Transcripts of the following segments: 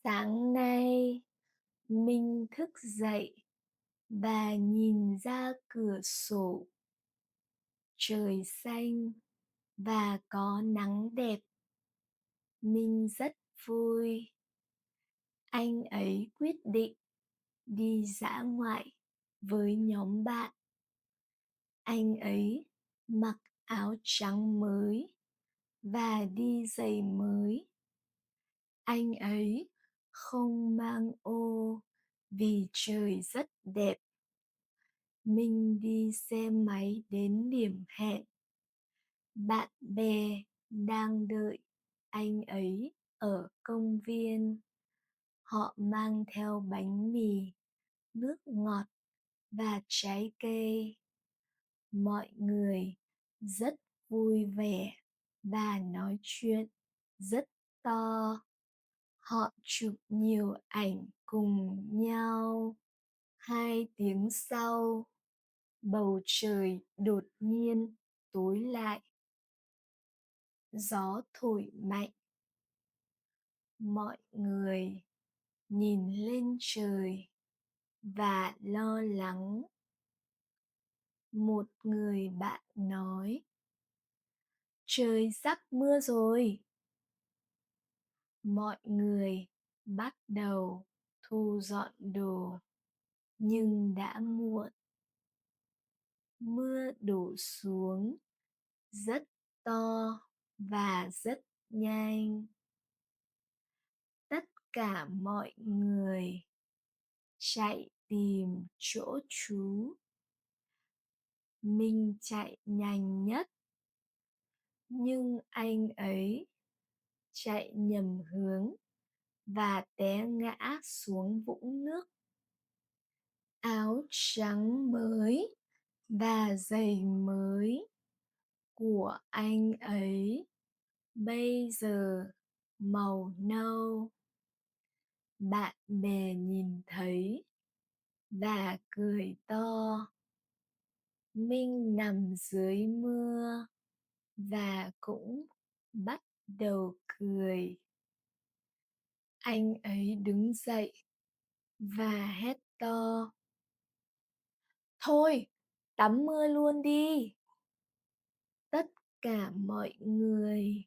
Sáng nay, Minh thức dậy và nhìn ra cửa sổ. Trời xanh và có nắng đẹp. Minh rất vui. Anh ấy quyết định đi dã ngoại với nhóm bạn. Anh ấy mặc áo trắng mới và đi giày mới. Anh ấy không mang ô vì trời rất đẹp. Minh đi xe máy đến điểm hẹn. Bạn bè đang đợi anh ấy ở công viên. Họ mang theo bánh mì, nước ngọt và trái cây. Mọi người rất vui vẻ và nói chuyện rất to. Họ chụp nhiều ảnh cùng nhau. 2 tiếng sau, bầu trời đột nhiên tối lại. Gió thổi mạnh. Mọi người nhìn lên trời và lo lắng. Một người bạn nói, trời sắp mưa rồi. Mọi người bắt đầu thu dọn đồ, nhưng đã muộn. Mưa đổ xuống rất to và rất nhanh. Tất cả mọi người chạy tìm chỗ trú. Minh chạy nhanh nhất, nhưng anh ấy chạy nhầm hướng và té ngã xuống vũng nước. Áo trắng mới và giày mới của anh ấy bây giờ màu nâu. Bạn bè nhìn thấy và cười to. Minh nằm dưới mưa và cũng bắt đầu cười. Anh ấy đứng dậy và hét to. Thôi, tắm mưa luôn đi. Tất cả mọi người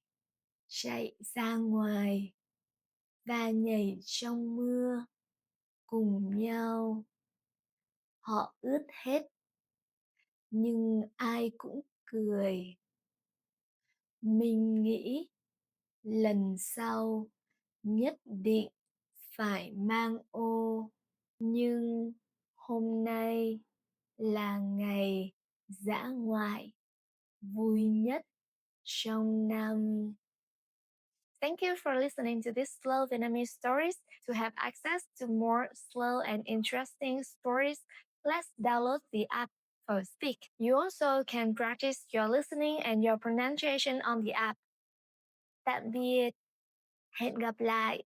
chạy ra ngoài và nhảy trong mưa cùng nhau. Họ ướt hết, nhưng ai cũng cười. Mình nghĩ lần sau nhất định phải mang ô, nhưng hôm nay là ngày dã ngoại vui nhất trong năm. Thank you for listening to these slow Vietnamese stories. To have access to more slow and interesting stories, let's download the app for Speak. You also can practice your listening and your pronunciation on the app. Tạm biệt. Hẹn gặp lại.